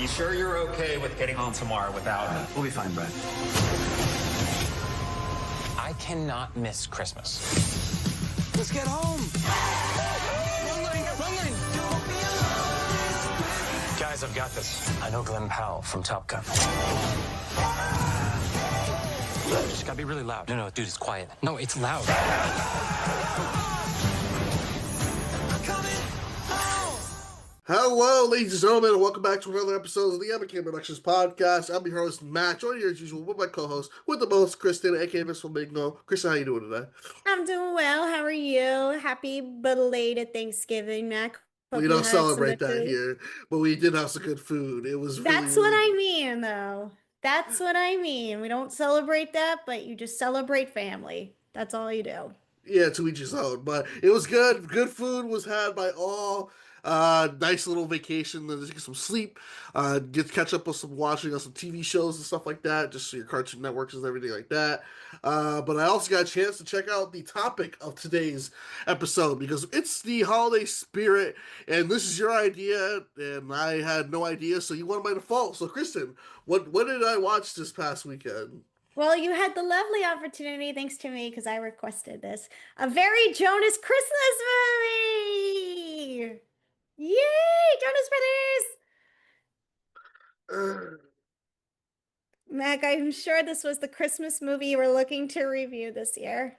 You sure you're okay with getting home tomorrow without me? We'll be fine, Brad. I cannot miss Christmas. Let's get home. Guys, I've got this. I know Glenn Powell from Top Gun. Just gotta be really loud. No, dude, it's quiet. No, it's loud. Hello, ladies and gentlemen, and welcome back to another episode of the M&K Productions Podcast. I'm your host, Matt, joining here as usual with my co-host, with the most, Kristen, aka Miss Flamingo. Kristen, how you doing today? I'm doing well. How are you? Happy belated Thanksgiving, Mac. Hope We you don't had some celebrate good that food. here, but we did have some good food. It was That's really, what I mean, though. That's what I mean. We don't celebrate that, but you just celebrate family. That's all you do. yeah, to each his own. But it was good. Good food was had by all. Nice little vacation, then just get some sleep, catch up with some watching on some TV shows and stuff like that, just so your Cartoon Networks and everything like that. But I also got a chance to check out the topic of today's episode because it's the holiday spirit, and this is your idea, and I had no idea, so you wanted my default. So, Kristen, what did I watch this past weekend? Well, you had the lovely opportunity, thanks to me, because I requested this. A very Jonas Christmas movie! Yay, Jonas Brothers! Mac, I'm sure this was the Christmas movie you were looking to review this year.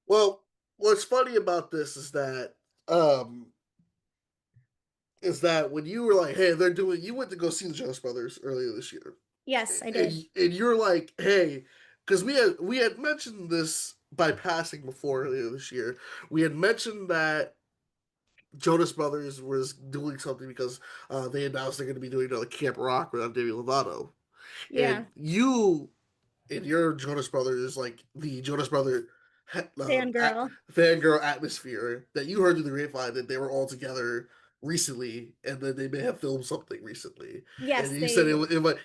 Well, what's funny about this is that when you were like, hey, you went to go see the Jonas Brothers earlier this year. Yes, I did. And you're like, hey, because we had mentioned this by passing before earlier this year. We had mentioned that Jonas Brothers was doing something because they announced they're going to be doing another Camp Rock without Demi Lovato. Yeah. And you, in your Jonas Brothers, like the Jonas Brother fangirl atmosphere, that you heard through the grapevine that they were all together recently, and then they may have filmed something recently. Yes, and you said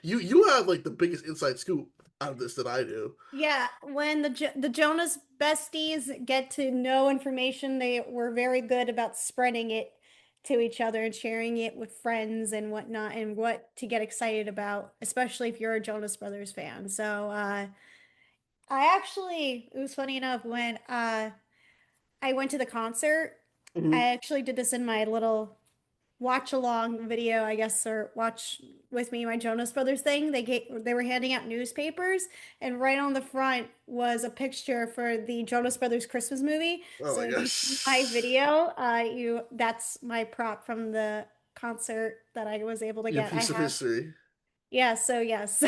you have like the biggest inside scoop out of this than I do. Yeah, when the Jonas besties get to know information, they were very good about spreading it to each other and sharing it with friends and whatnot, and what to get excited about, especially if you're a Jonas Brothers fan. So, it was funny enough when I went to the concert. Mhm. I actually did this in my little watch along video, I guess, or watch with me my Jonas Brothers thing. They were handing out newspapers, and right on the front was a picture for the Jonas Brothers Christmas movie. Oh So my if you gosh. see my video, that's my prop from the concert that I was able to Your get. piece of history. Yeah, so yes.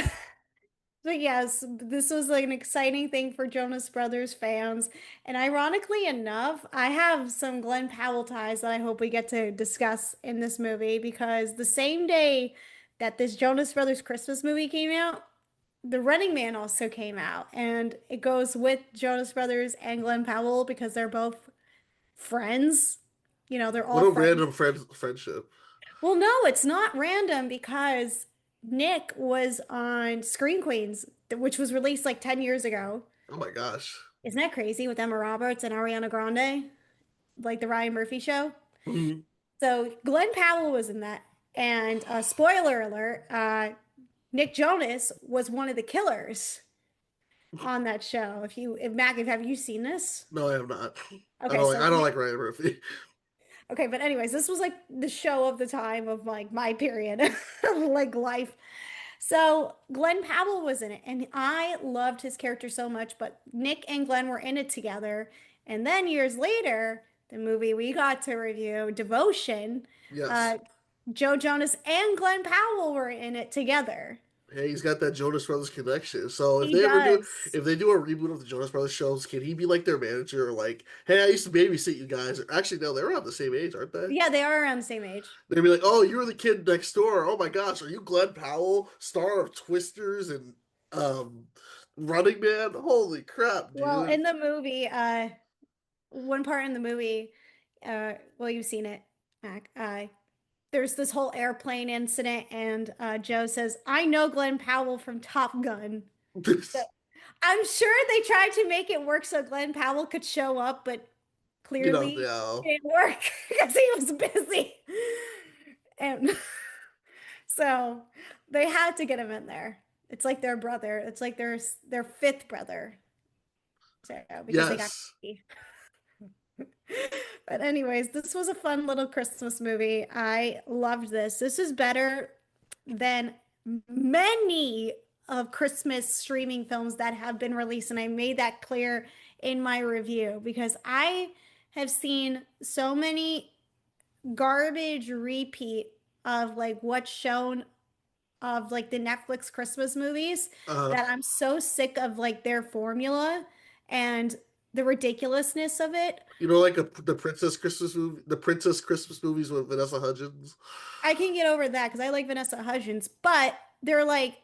But yes, this was like an exciting thing for Jonas Brothers fans. And ironically enough, I have some Glenn Powell ties that I hope we get to discuss in this movie, because the same day that this Jonas Brothers Christmas movie came out, The Running Man also came out. And it goes with Jonas Brothers and Glenn Powell because they're both friends. You know, they're What all a friends. random friendship. Well, no, it's not random because Nick was on Screen Queens, which was released like 10 years ago. Oh my gosh. Isn't that crazy, with Emma Roberts and Ariana Grande? Like the Ryan Murphy show? Mhm. So Glenn Powell was in that. And spoiler alert, Nick Jonas was one of the killers on that show. Have you seen this? No, I have not. Okay, I don't like Ryan Murphy. Okay, but anyways, this was like the show of the time of like my period of like life. So Glenn Powell was in it, and I loved his character so much, but Nick and Glenn were in it together. And then years later, the movie we got to review, Devotion, Yes. Joe Jonas and Glenn Powell were in it together. Hey, he's got that Jonas Brothers connection. So He does. if they do a reboot of the Jonas Brothers shows, can he be like their manager or like, hey, I used to babysit you guys? Or, actually, no, they're around the same age, aren't they? Yeah, they are around the same age. They'd be like, oh, you were the kid next door. Oh my gosh, are you Glenn Powell, star of Twisters and Running Man? Holy crap, dude! Well, in the movie, one part in the movie, well, you've seen it, Mac. There's this whole airplane incident, and Joe says, "I know Glenn Powell from Top Gun." So, I'm sure they tried to make it work so Glenn Powell could show up, but clearly know. it didn't work because he was busy. And So they had to get him in there. It's like their brother. It's like their fifth brother. So because they got Yes. but anyways, this was a fun little Christmas movie. I loved this. This is better than many of Christmas streaming films that have been released, and I made that clear in my review because I have seen so many garbage repeat of like what's shown of like the Netflix Christmas movies Uh, that I'm so sick of like their formula and the ridiculousness of it. like the Princess Christmas movie, the Princess Christmas movies with Vanessa Hudgens. I can get over that because I like Vanessa Hudgens, but they're like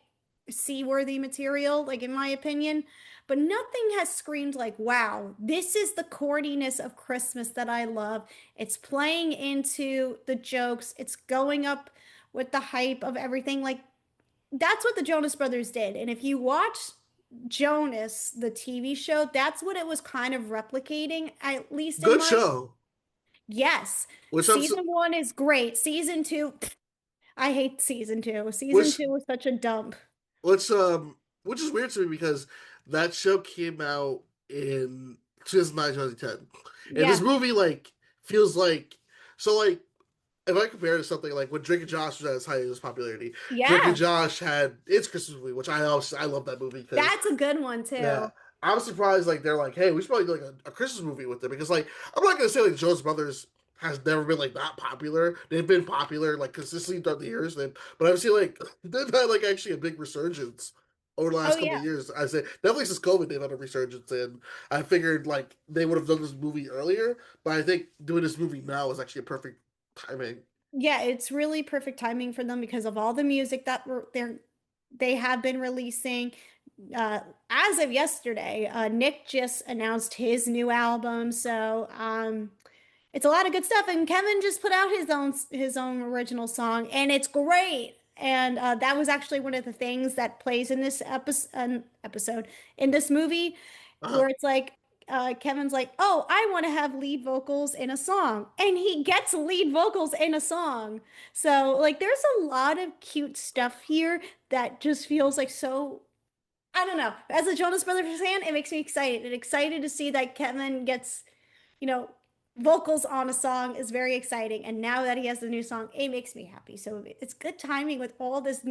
C-worthy material, like in my opinion. But nothing has screamed like, wow, this is the corniness of Christmas that I love. It's playing into the jokes, it's going up with the hype of everything. Like, that's what the Jonas Brothers did. And if you watch Jonas, the TV show, that's what it was kind of replicating, at least in Good my. show. Yes. Which I'm Season one is great. Season two, I hate season two. Season which two was such a dump. which which is weird to me because that show came out in 2009, 2010. And this Yeah. movie like feels like so like if I compare it to something like when Drake and Josh was at its height of its popularity, Drake and Yeah. Josh had its Christmas movie, which I love that movie because That's a good one yeah. too. I'm surprised like they're like, hey, we should probably do like a Christmas movie with it because like I'm not gonna say like Jonas Brothers has never been like that popular. They've been popular like consistently throughout the years, but I've seen like they've had like actually a big resurgence over the Oh last couple of yeah. years. I say definitely since COVID they've had a resurgence, and I figured like they would have done this movie earlier, but I think doing this movie now is actually a perfect timing. Yeah, it's really perfect timing for them because of all the music that they have been releasing. Uh, as of yesterday, Nick just announced his new album, so it's a lot of good stuff. And Kevin just put out his own original song, and it's great. And that was actually one of the things that plays in this episode in this movie, Uh, where it's like Kevin's like, "Oh, I want to have lead vocals in a song," and he gets lead vocals in a song. So like, there's a lot of cute stuff here that just feels like so. I don't know. As a Jonas Brothers fan, it makes me excited. And excited to see that Kevin gets, you know, vocals on a song is very exciting. And now that he has the new song, it makes me happy. So it's good timing with all this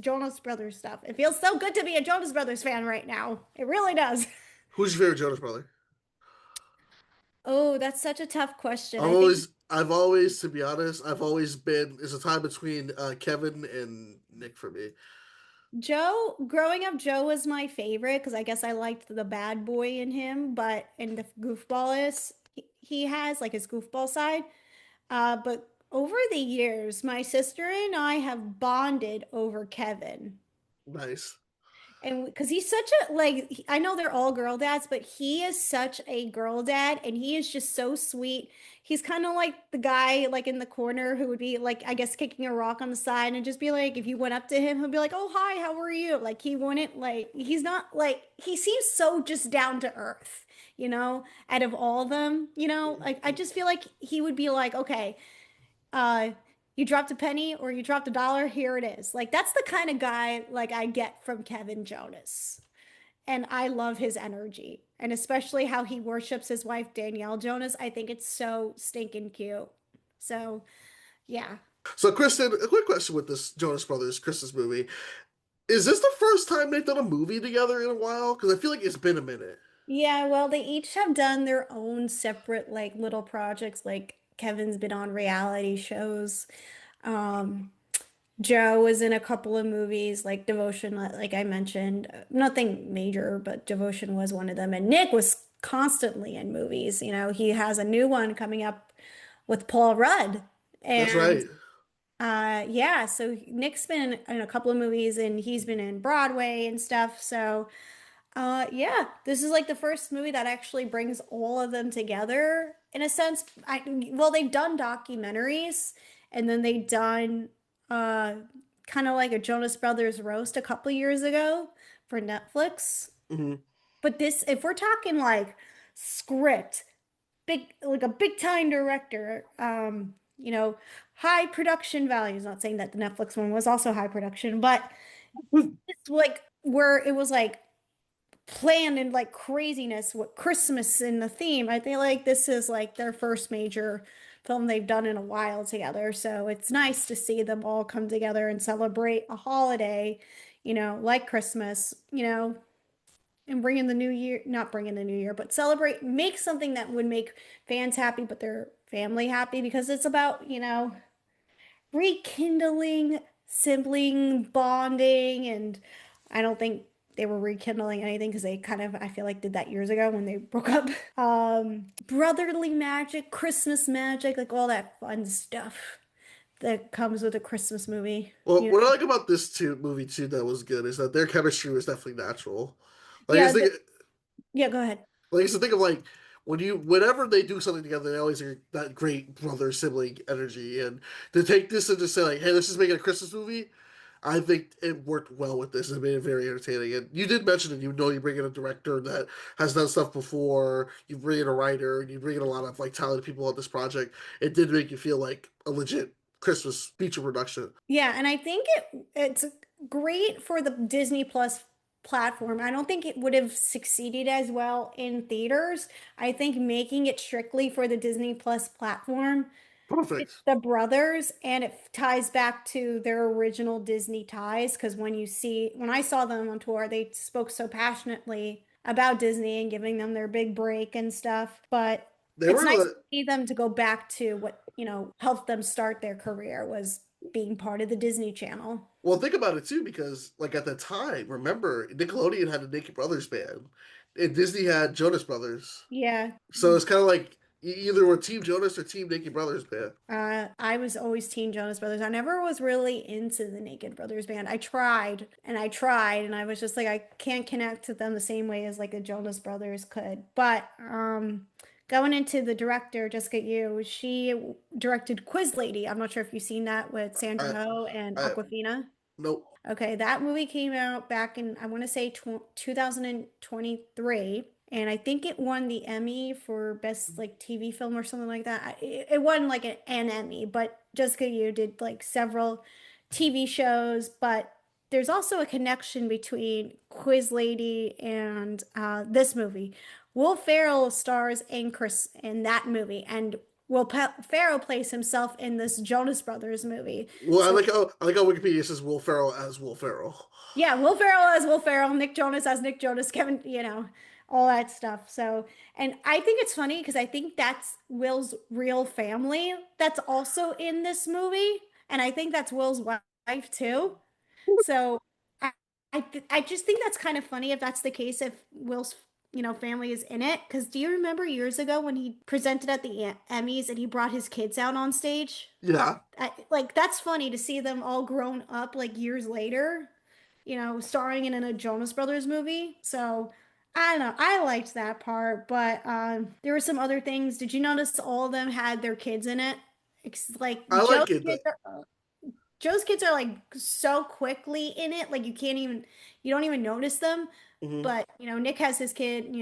Jonas Brothers stuff. It feels so good to be a Jonas Brothers fan right now. It really does. who's your favorite Jonas brother? Oh, that's such a tough question. I think I've always, to be honest, I've always been. It's a time between Kevin and Nick for me. Joe, growing up, Joe was my favorite because I guess I liked the bad boy in him, but in the goofball is he has like his goofball side. But over the years, my sister and I have bonded over Kevin. Nice. And because he's such a I know they're all girl dads, but he is such a girl dad, and he is just so sweet. He's kind of like the guy like in the corner who would be like, I guess, kicking a rock on the side and just be like, if you went up to him, he'll be like, "Oh, hi, how are you?" Like he wouldn't like he's not like he seems so just down to earth, out of all of them, like I just feel like he would be like, okay, uh you dropped a penny or you dropped a dollar, here it is. Like that's the kind of guy like I get from Kevin Jonas, and I love his energy, and especially how he worships his wife Danielle Jonas. I think it's so stinking cute. So yeah. So, Kristen, a quick question with this Jonas Brothers Christmas movie: is this the first time they've done a movie together in a while? Because I feel like it's been a minute. Yeah, well, they each have done their own separate like little projects. Like Kevin's been on reality shows. um Joe was in a couple of movies like Devotion, like I mentioned. Nothing major, but Devotion was one of them. And Nick was constantly in movies. He has a new one coming up with Paul Rudd. That's And right. yeah, so Nick's been in a couple of movies and he's been in Broadway and stuff. So yeah, this is like the first movie that actually brings all of them together in a sense. Well, they've done documentaries, and then they've done uh kind of like a Jonas Brothers roast a couple years ago for Netflix. Hmm. But this, if we're talking like script, big like a big time director, high production values. Not saying that the Netflix one was also high production, but it's like where it was like planned and like craziness with Christmas in the theme. I feel like this is like their first major film they've done in a while together. So it's nice to see them all come together and celebrate a holiday, like Christmas, and bring in the new year, not bring in the new year, but celebrate, make something that would make fans happy, but their family happy because it's about, rekindling sibling bonding. And I don't think they were rekindling anything because they kind of, I feel like, did that years ago when they broke up. Brotherly magic, Christmas magic, like all that fun stuff that comes with a Christmas movie. Well, what I like about this movie too that was good is that their chemistry was definitely natural. Like I Yeah, just think, yeah, go ahead. like I used to think of like whenever they do something together, they always are that great brother sibling energy. And to take this and just say like, hey, let's just make it a Christmas movie. I think it worked well with this. It made it very entertaining. And you did mention it. You bring in a director that has done stuff before. You bring in a writer. And you bring in a lot of like talented people on this project. It did make you feel like a legit Christmas feature production. Yeah, and I think it's great for the Disney Plus platform. I don't think it would have succeeded as well in theaters. I think making it strictly for the Disney Plus platform, it's Perfect. the brothers, and it ties back to their original Disney ties. Because when I saw them on tour, they spoke so passionately about Disney and giving them their big break and stuff. But They it's were nice to the see them to go back to what, helped them start their career was being part of the Disney Channel. well. Think about it too, because like at the time, remember Nickelodeon had a Naked Brothers band, and Disney had Jonas Brothers. Yeah. So it's kind of like either we're Team Jonas or Team Naked Brothers band. I was always Teen Jonas Brothers. I never was really into the Naked Brothers band. I tried and I tried, and I was just like, I can't connect to them the same way as like the Jonas Brothers could. But going into the director, Jessica Yu, she directed Quiz Lady. I'm not sure if you've seen that with Sandra I, Ho and I, Awkwafina. nope. Okay, that movie came out back in, I want to say 2023, and I think it won the Emmy for best like TV film or something like that. It won like an Emmy, but Jessica Yu did like several TV shows, but there's also a connection between Quiz Lady and this movie. Will Ferrell stars in Chris in that movie, and Ferrell plays himself in this Jonas Brothers movie. Well, So I like how Wikipedia says Will Ferrell as Will Ferrell. yeah, Will Ferrell as Will Ferrell, Nick Jonas as Nick Jonas, Kevin, all that stuff. So, and I think it's funny because I think that's Will's real family that's also in this movie. And I think that's Will's wife too. So I, I just think that's kind of funny if that's the case, if Will's, family is in it. Because do you remember years ago when he presented at the Emmys and he brought his kids out on stage? Yeah. Like that's funny to see them all grown up like years later, starring in a Jonas Brothers movie. So I don't know. I liked that part, but there were some other things. Did you notice all of them had their kids in it? Like I like it. Joe's kids are like so quickly in it, like you don't even notice them. Mhm. But Nick has his kid.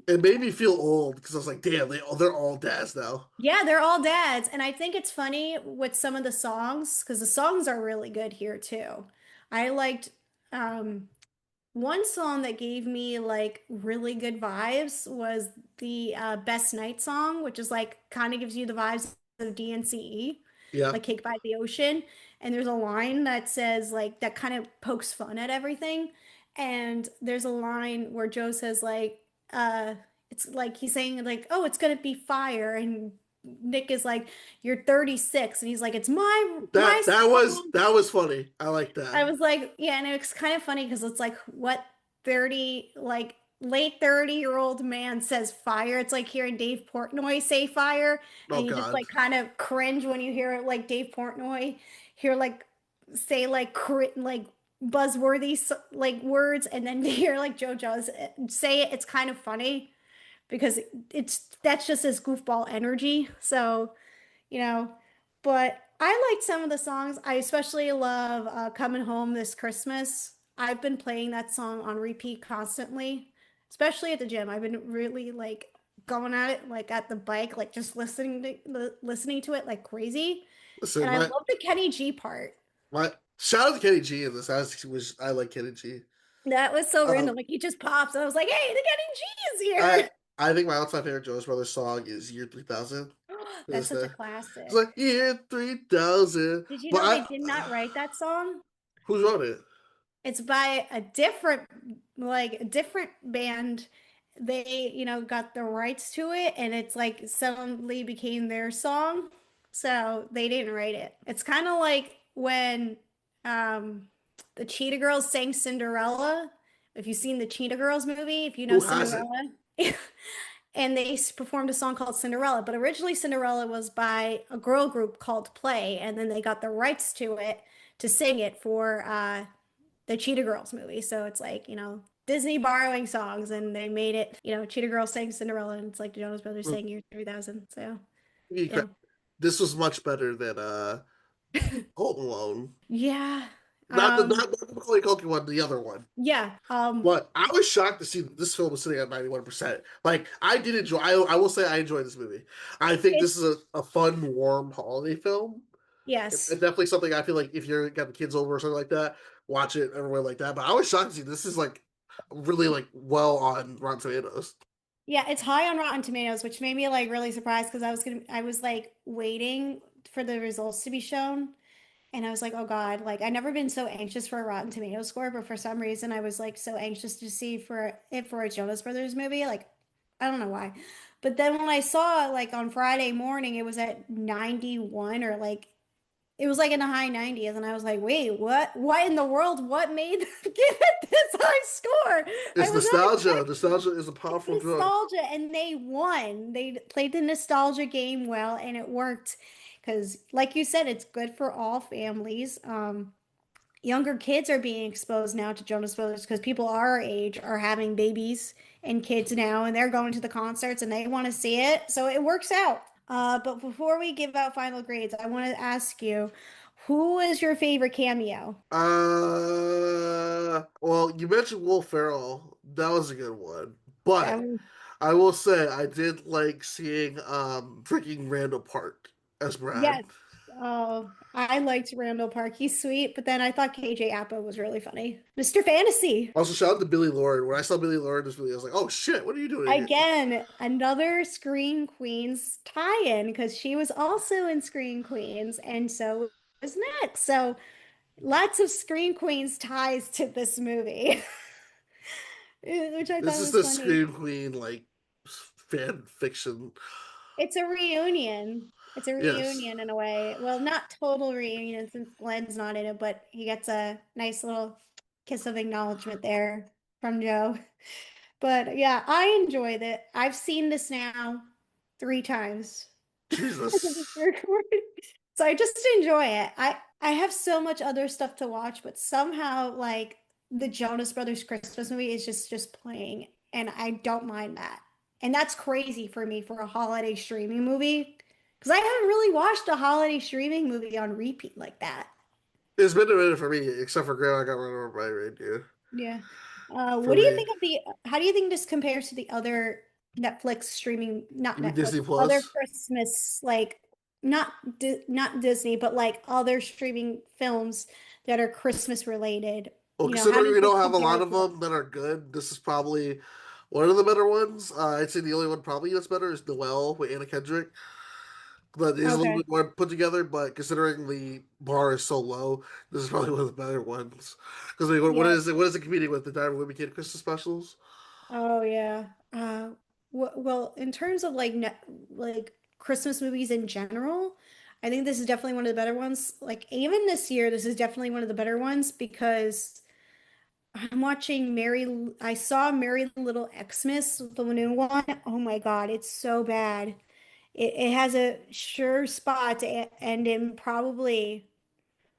It made me feel old because I was like, damn, they're all dads now. Yeah, they're all dads. And I think it's funny with some of the songs because the songs are really good here too. I liked um one song that gave me like really good vibes was the Best Night song, which is like kind of gives you the vibes of DNCE, Yeah. like Cake by the Ocean. And there's a line that says like that kind of pokes fun at everything. And there's a line where Joe says like it's like he's saying like, "Oh, it's gonna be fire," and Nick is like, "You're 36," and he's like, "It's my song." That was funny. I like I that. was like, yeah, and it's kind of funny because it's like what 30, like late 30-year-old man says fire. It's like hearing Dave Portnoy say fire, Oh and you just God. like kind of cringe when you hear like Dave Portnoy hear like say like like buzzworthy like words, and then to hear like JoJo's say it. It's kind of funny because that's just his goofball energy. So you know. But I liked some of the songs. I especially love Coming Home This Christmas. I've been playing that song on repeat constantly, especially at the gym. I've been really like going at it like at the bike, like just listening to it like crazy. And Listen, I love the Kenny G part. my shout out to Kenny G in this. I like Kenny G. That was so Um, random. Like he just pops, and I was like, "Hey, the Kenny G is I here!" I think my all-time favorite Jonas Brothers song is Year 3000. To That's this such day. a It's classic. like Year 3000. Did you But know they did not write that song? who wrote it? It's by a different band. They, got the rights to it, and it's like suddenly became their song. So they didn't write it. It's kind of like when um the Cheetah Girls sang Cinderella. If you've seen the Cheetah Girls movie, if you know Who has it? Cinderella. And they performed a song called Cinderella, but originally Cinderella was by a girl group called Play, and then they got the rights to it to sing it for the Cheetah Girls movie. So it's like, Disney borrowing songs and they made it, Cheetah Girls sang Cinderella and it's like the Jonas Brothers Well, sang Year 3000. So, give me yeah. credit. This was much better than Home Alone. Yeah. Not the Macaulay Culkin one, the other one. Yeah. But I was shocked to see that this film was sitting at 91%. Like, I did enjoy, I will say I enjoyed this movie. I think It's this is a fun, warm holiday film. yes. And definitely something I feel like if you're got the kids over or something like that, watch it everywhere like that. But I was shocked to see this is like really like well on Rotten Tomatoes. Yeah, it's high on Rotten Tomatoes, which made me like really surprised because I was like waiting for the results to be shown. And I was like, oh God, like I've never been so anxious for a Rotten Tomatoes score, but for some reason I was like so anxious to see for a Jonas Brothers movie. Like, I don't know why. But then when I saw it like on Friday morning, it was at 91 or like it was like in the high 90s. And I was like, wait, what? What in the world? What made them give it this high score? I It's was not nostalgia. expecting Nostalgia is a powerful drug. nostalgia, and they won. They played the nostalgia game well, and it worked because, like you said, it's good for all families. Younger kids are being exposed now to Jonas Brothers because people our age are having babies and kids now, and they're going to the concerts and they want to see it, so it works out. But before we give out final grades, I want to ask you, who is your favorite cameo? Well, you mentioned Will Ferrell. That was a good one. But That I will say I did like seeing freaking Randall Park as Brad. Yes. Oh, I liked Randall Park. He's sweet, but then I thought KJ Appa was really funny. Mr. Fantasy. Also, shout out to Billy Lord. When I saw Billy Lord in this movie, I was like, "Oh shit, what are you doing here?" Again, another Screen Queens tie-in because she was also in Screen Queens, and so was Nick. So lots of Screen Queens ties to this movie, which I This thought is was the funny. Scream Queen like fan fiction. It's a reunion. It's a Yes, reunion in a way. Well, not total reunion since Glenn's not in it, but he gets a nice little kiss of acknowledgement there from Joe. But yeah, I enjoyed it. I've seen this now 3 times. Jesus. So I just enjoy it. I have so much other stuff to watch, but somehow like the Jonas Brothers Christmas movie is just playing, and I don't mind that. And that's crazy for me for a holiday streaming movie because I haven't really watched a holiday streaming movie on repeat like that. It's been a minute for me, except for Grandma Got Run Over by a Reindeer. Yeah. For What do you me, think of how do you think this compares to the other Netflix streaming, not you mean Netflix, Disney other Plus? Christmas, like not Disney, but like other streaming films that are Christmas related? Well, How considering does we this don't have a compare lot to of it? them that are good, this is probably one of the better ones. I'd say the only one probably that's better is Noelle with Anna Kendrick. That is a little Okay. bit more put together, but considering the bar is so low, this is probably one of the better ones. Because Yeah. what is it competing with? The Diamond Women Kid Christmas specials? Oh yeah. Well, in terms of like Christmas movies in general, I think this is definitely one of the better ones. Like even this year, this is definitely one of the better ones because I'm watching I saw Merry Little Xmas, the new one. Oh my God, it's so bad. It has a sure spot to end in probably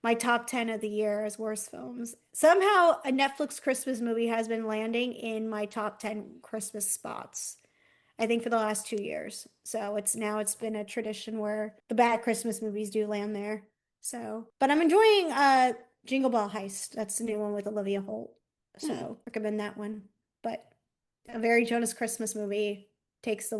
my top 10 of the year as worst films. Somehow a Netflix Christmas movie has been landing in my top 10 Christmas spots, I think for the last 2 years. So it's been a tradition where the bad Christmas movies do land there. So, but I'm enjoying Jingle Ball Heist. That's the new one with Olivia Holt. Hmm. So recommend that one. But a very Jonas Christmas movie. takes the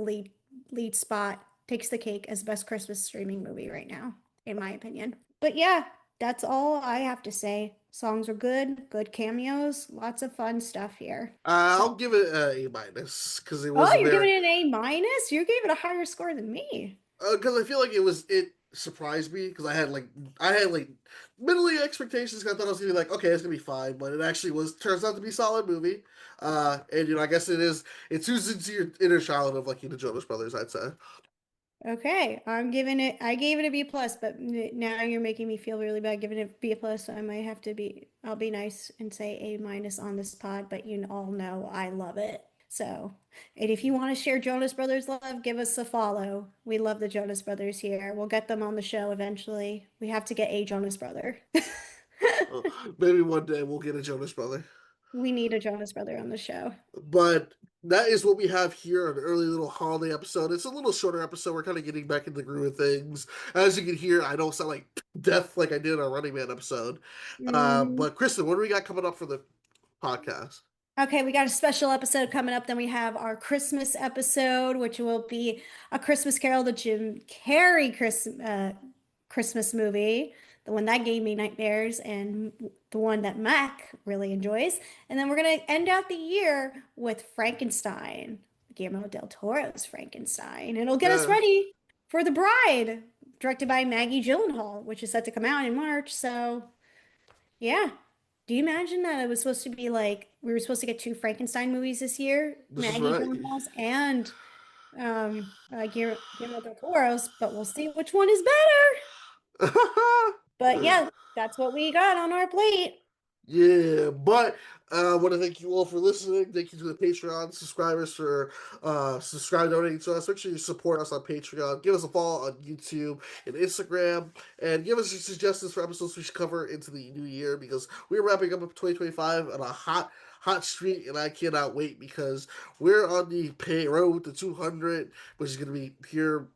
lead spot, takes the cake as best Christmas streaming movie right now, in my opinion. But yeah, that's all I have to say. Songs are good cameos, lots of fun stuff here. I'll So, give it A minus because it oh, was you're very giving it an A minus? You gave it a higher score than me. because I feel like it surprised me because I had like middling expectations. 'Cause I thought I was gonna be like, okay, it's gonna be fine, but it actually turns out to be a solid movie. And I guess it tunes into your inner child of like the Jonas Brothers, I'd say. Okay, I gave it a B plus, but now you're making me feel really bad giving it B plus, so I might have to I'll be nice and say A minus on this pod, but you all know I love it. So, and if you want to share Jonas Brothers love, give us a follow. We love the Jonas Brothers here. We'll get them on the show eventually. We have to get a Jonas Brother. Oh, maybe one day we'll get a Jonas Brother. We need a Jonas Brother on the show. But that is what we have here, an early little holiday episode. It's a little shorter episode. We're kind of getting back in the groove of things. As you can hear, I don't sound like death like I did in our Running Man episode. Mm. But Kristen, what do we got coming up for the podcast? Okay, we got a special episode coming up. Then we have our Christmas episode, which will be A Christmas Carol, the Jim Carrey Christmas movie, the one that gave me nightmares, and the one that Mac really enjoys. And then we're gonna end out the year with Frankenstein, Guillermo del Toro's Frankenstein. It'll get us Yeah. ready for The Bride, directed by Maggie Gyllenhaal, which is set to come out in March. So yeah. Do you imagine that it was supposed to be like we were supposed to get two Frankenstein movies this year, This is Maggie right. Gyllenhaal's and Guillermo del Toro's, but we'll see which one is better. But yeah, that's what we got on our plate. Yeah, but I want to thank you all for listening. Thank you to the Patreon subscribers for donating to us. Make sure you support us on Patreon. Give us a follow on YouTube and Instagram, and give us your suggestions for episodes we should cover into the new year because we're wrapping up 2025 on a hot streak, and I cannot wait because we're on the road to 200, which is going to be here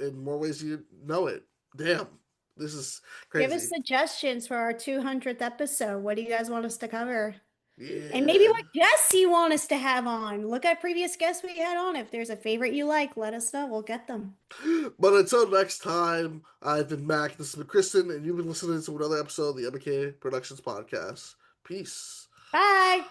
in more ways you know it. Damn. This is Give us crazy. suggestions for our 200th episode. What do you guys want us to cover? And maybe Yeah. what guests you want us to have on. Look at previous guests we had on. If there's a favorite you like, let us know. We'll get them. But until next time, I've been Mac, this has been Kristen, and you've been listening to another episode of the M&K Productions Podcast. Peace. Bye.